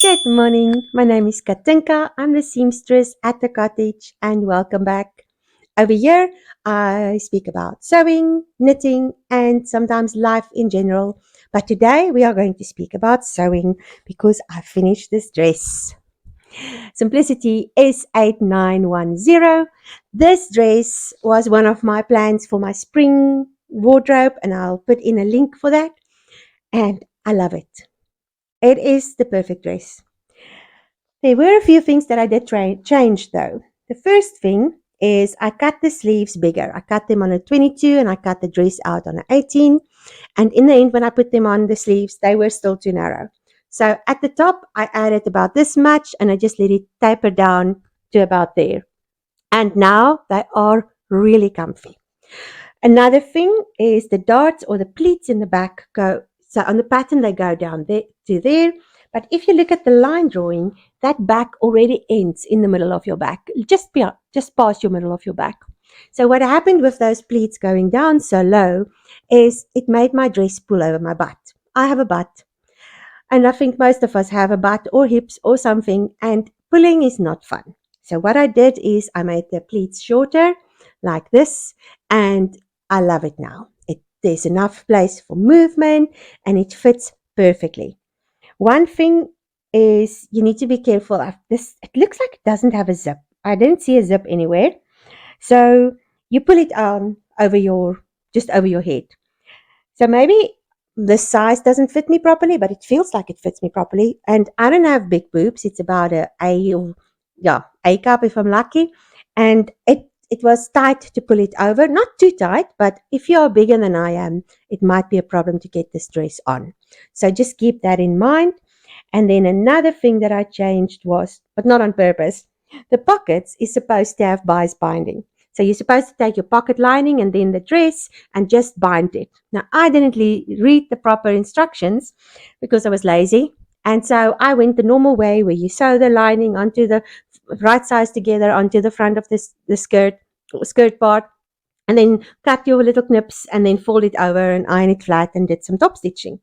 Good morning. My name is Katinka. I'm the seamstress at the cottage and welcome back. Over here, I speak about sewing, knitting, and sometimes life in general. But today we are going to speak about sewing because I finished this dress. Simplicity S8910. This dress was one of my plans for my spring wardrobe, and I'll put in a link for that. And I love it. It is the perfect dress. There were a few things that I did change though. The first thing is I cut the sleeves bigger. I cut them on a 22 and I cut the dress out on an 18. And in the end, when I put them on the sleeves, they were still too narrow. So at the top, I added about this much and I just let it taper down to about there. And now they are really comfy. Another thing is the darts or the pleats in the back go, so on the pattern they go down there to there. But if you look at the line drawing, that back already ends in the middle of your back, just past your middle of your back. So what happened with those pleats going down so low is it made my dress pull over my butt. I have a butt, and I think most of us have a butt or hips or something, and pulling is not fun. So what I did is I made the pleats shorter like this, and I love it now. There's enough place for movement and it fits perfectly. One thing is you need to be careful of this. It looks like it doesn't have a zip. I didn't see a zip anywhere. So you pull it on just over your head. So maybe the size doesn't fit me properly, but it feels like it fits me properly. And I don't have big boobs. It's about A cup if I'm lucky. And it was tight to pull it over. Not too tight, but if you are bigger than I am, it might be a problem to get this dress on. So just keep that in mind. And then another thing that I changed was, but not on purpose, the pockets is supposed to have bias binding. So you're supposed to take your pocket lining and then the dress and just bind it. Now, I didn't read the proper instructions because I was lazy. And so I went the normal way where you sew the lining onto the right sides together onto the front of the skirt part, and then cut your little knips and then fold it over and iron it flat and did some top stitching.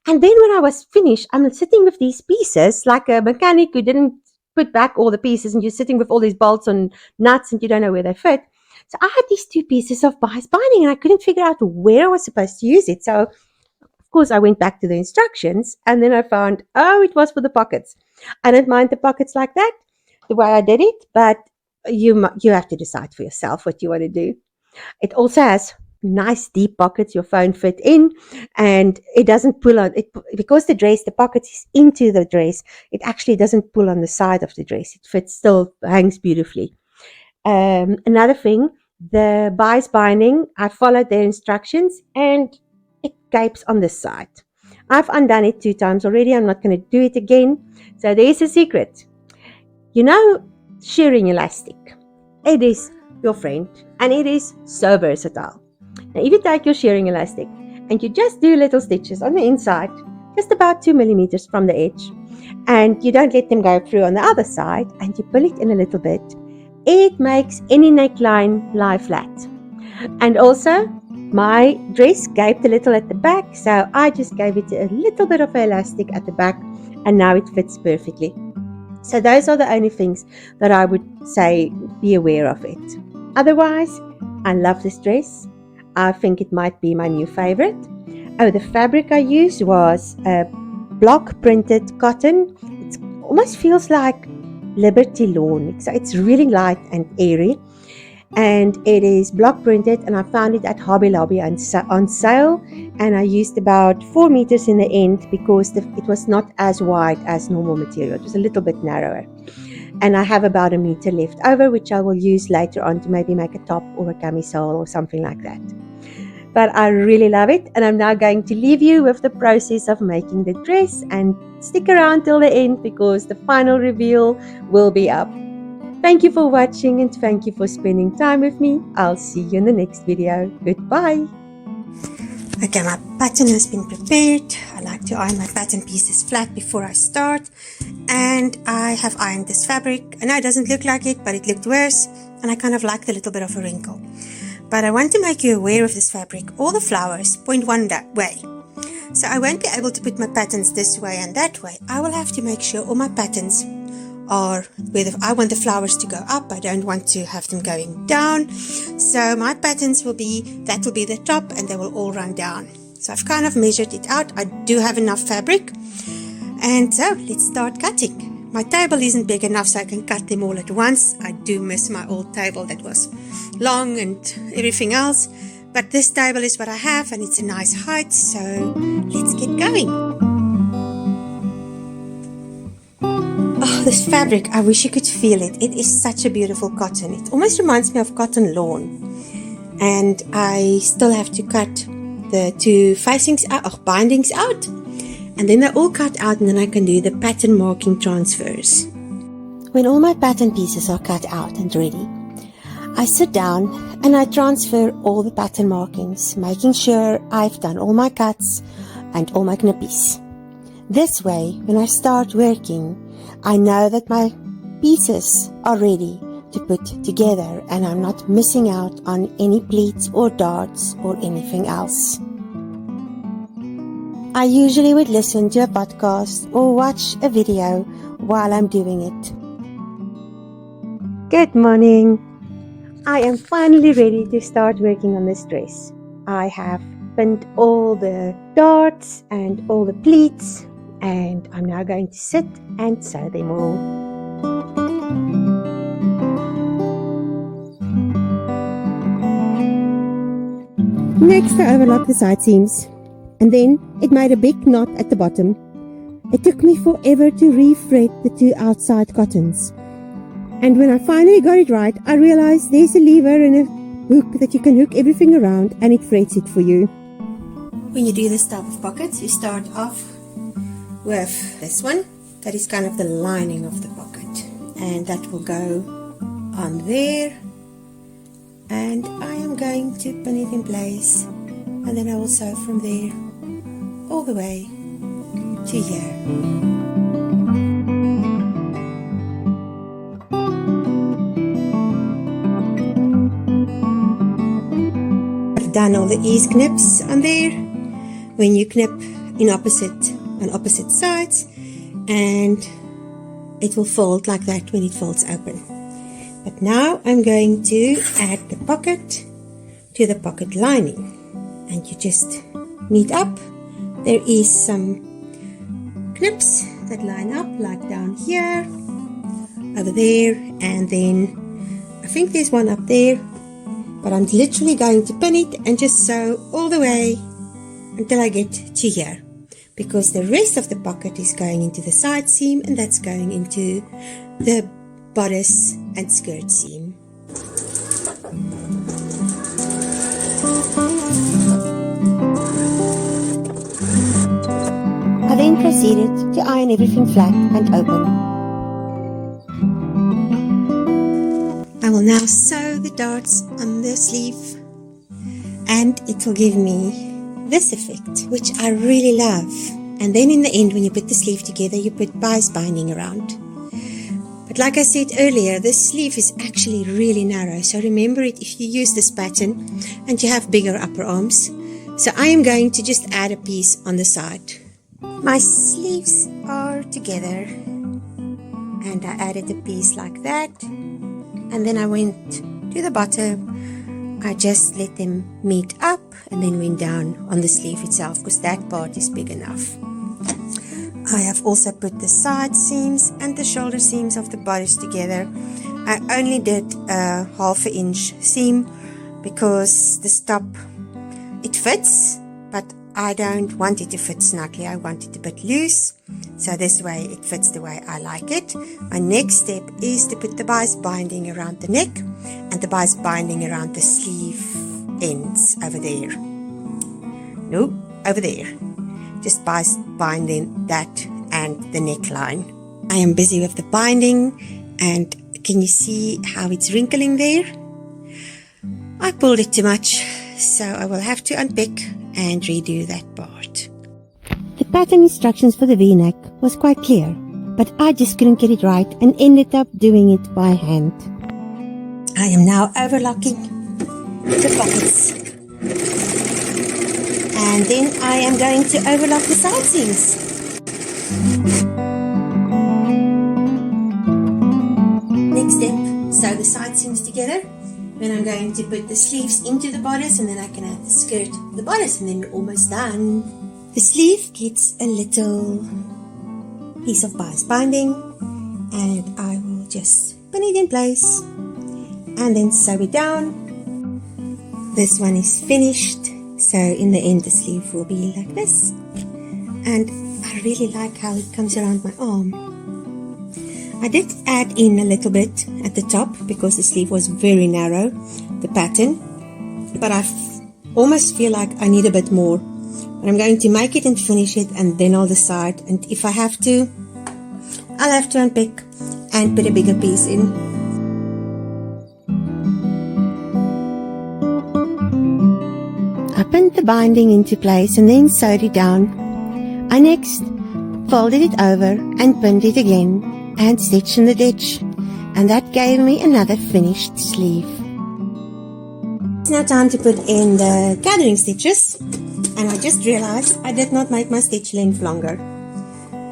And then when I was finished, I'm sitting with these pieces like a mechanic who didn't put back all the pieces, and you're sitting with all these bolts and nuts and you don't know where they fit. So I had these two pieces of bias binding and I couldn't figure out where I was supposed to use it. So of course I went back to the instructions and then I found, it was for the pockets. I don't mind the pockets like that, the way I did it, but you have to decide for yourself what you want to do. It also has nice deep pockets your phone fit in, and it doesn't pull on it because the pocket is into the dress. It actually doesn't pull on the side of the dress. It fits, still hangs beautifully. Another thing, the bias binding, I followed their instructions and it gapes on this side. I've undone it 2 times already. I'm not going to do it again. So there's a secret. Shearing elastic. It is your friend and it is so versatile. Now if you take your shearing elastic and you just do little stitches on the inside, just about 2 millimeters from the edge, and you don't let them go through on the other side, and you pull it in a little bit, it makes any neckline lie flat. And also my dress gaped a little at the back, so I just gave it a little bit of elastic at the back and now it fits perfectly. So those are the only things that I would say be aware of it. Otherwise, I love this dress. I think it might be my new favorite. The fabric I used was a block printed cotton. It almost feels like Liberty Lawn. So it's really light and airy. And it is block printed, and I found it at Hobby Lobby on sale, and I used about 4 meters in the end because it was not as wide as normal material. It was a little bit narrower, and I have about 1 meter left over, which I will use later on to maybe make a top or a camisole or something like that. But I really love it, and I'm now going to leave you with the process of making the dress, and stick around till the end because the final reveal will be up. Thank you for watching and thank you for spending time with me. I'll see you in the next video. Goodbye. Okay, my pattern has been prepared. I like to iron my pattern pieces flat before I start. And I have ironed this fabric. I know it doesn't look like it, but it looked worse. And I kind of like the little bit of a wrinkle. But I want to make you aware of this fabric. All the flowers point one way. So I won't be able to put my patterns this way and that way. I will have to make sure all my patterns are where I want the flowers to go up. I don't want to have them going down. So my patterns will be the top, and they will all run down. So I've kind of measured it out. I do have enough fabric. And so let's start cutting. My table isn't big enough so I can cut them all at once. I do miss my old table that was long and everything else. But this table is what I have, and it's a nice height. So let's get going. Oh, this fabric, I wish you could feel it. It is such a beautiful cotton. It almost reminds me of cotton lawn. And I still have to cut the two bindings out. And then they're all cut out, and then I can do the pattern marking transfers. When all my pattern pieces are cut out and ready, I sit down and I transfer all the pattern markings, making sure I've done all my cuts and all my knippies. This way, when I start working, I know that my pieces are ready to put together, and I'm not missing out on any pleats or darts or anything else. I usually would listen to a podcast or watch a video while I'm doing it. Good morning. I am finally ready to start working on this dress. I have pinned all the darts and all the pleats, and I'm now going to sit and sew them all. Next, I overlocked the side seams, and then it made a big knot at the bottom. It took me forever to re-thread the two outside cottons. And when I finally got it right, I realized there's a lever and a hook that you can hook everything around, and it threads it for you. When you do this type of pockets, you start off with this one. That is kind of the lining of the pocket. And that will go on there. And I am going to pin it in place. And then I will sew from there all the way to here. I've done all the ease knips on there. When you knip on opposite sides, and it will fold like that when it folds open. But now I'm going to add the pocket to the pocket lining, and you just meet up. There is some knips that line up, like down here, over there, and then I think there's one up there, but I'm literally going to pin it and just sew all the way until I get to here, because the rest of the pocket is going into the side seam, and that's going into the bodice and skirt seam. I then proceeded to iron everything flat and open. I will now sew the darts on the sleeve, and it will give me this effect, which I really love. And then in the end, when you put the sleeve together, you put bias binding around. But like I said earlier, this sleeve is actually really narrow, so remember it if you use this pattern and you have bigger upper arms. So I am going to just add a piece on the side. My sleeves are together, and I added a piece like that, and then I went to the bottom. I just let them meet up and then went down on the sleeve itself, because that part is big enough. I have also put the side seams and the shoulder seams of the bodice together. I only did a 1/2 inch seam because this top, it fits, but I don't want it to fit snugly. I want it a bit loose, so this way it fits the way I like it. My next step is to put the bias binding around the neck and the bias binding around the sleeve ends over there. No, over there. Just bias binding that and the neckline. I am busy with the binding, and can you see how it's wrinkling there? I pulled it too much, so I will have to unpick and redo that part. The pattern instructions for the V-neck was quite clear, but I just couldn't get it right and ended up doing it by hand. I am now overlocking the pockets, And then I am going to overlock the side seams. Next step, sew the side seams together. Then I'm going to put the sleeves into the bodice, and then I can add the skirt to the bodice, and then we're almost done. The sleeve gets a little piece of bias binding, and I will just pin it in place and then sew it down. This one is finished, so in the end the sleeve will be like this, and I really like how it comes around my arm. I did add in a little bit at the top because the sleeve was very narrow, the pattern, but I almost feel like I need a bit more. But I'm going to make it and finish it, and then I'll decide, and if I have to, I'll have to unpick and put a bigger piece in. I pinned the binding into place and then sewed it down. I next folded it over and pinned it again and stitched in the ditch, and that gave me another finished sleeve. It's now time to put in the gathering stitches, and I just realized I did not make my stitch length longer,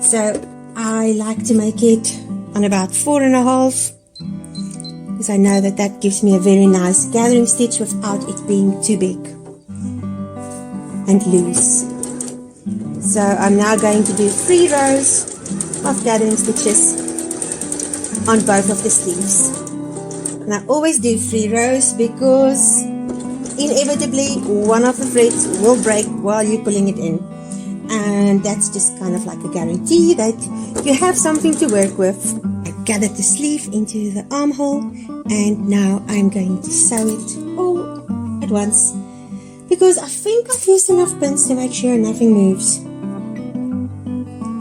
so I like to make it on about 4.5, because I know that that gives me a very nice gathering stitch without it being too big and loose. So I'm now going to do 3 rows of gathering stitches on both of the sleeves. And I always do 3 rows because inevitably one of the threads will break while you're pulling it in, and that's just kind of like a guarantee that you have something to work with. I gathered the sleeve into the armhole, and now I'm going to sew it all at once because I think I've used enough pins to make sure nothing moves.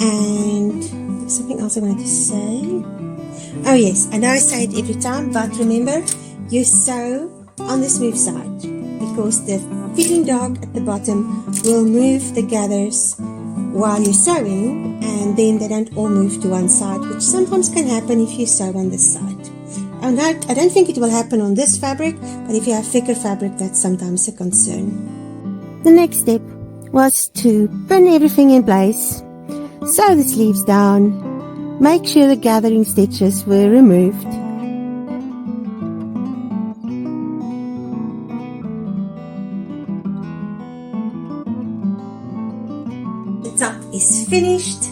And there's something else I wanted to say. Oh yes, I know I say it every time, but remember, you sew on the smooth side because the fitting dog at the bottom will move the gathers while you're sewing, and then they don't all move to one side, which sometimes can happen if you sew on this side. And I don't think it will happen on this fabric, but if you have thicker fabric, that's sometimes a concern. The next step was to pin everything in place, sew the sleeves down, make sure the gathering stitches were removed. The top is finished.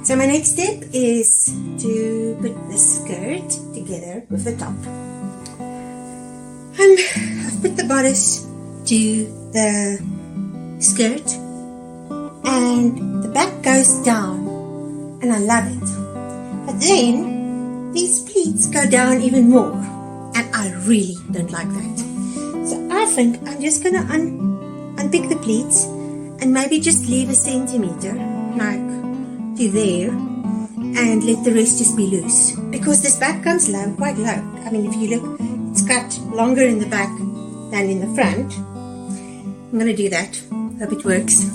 So my next step is to put the skirt together with the top. I've put the bodice to the skirt, and the back goes down, and I love it. But then these pleats go down even more, and I really don't like that. So I think I'm just gonna unpick the pleats and maybe just leave a centimeter, like to there, and let the rest just be loose, because this back comes low, quite low. I mean, if you look, it's cut longer in the back than in the front. I'm gonna do that. Hope it works.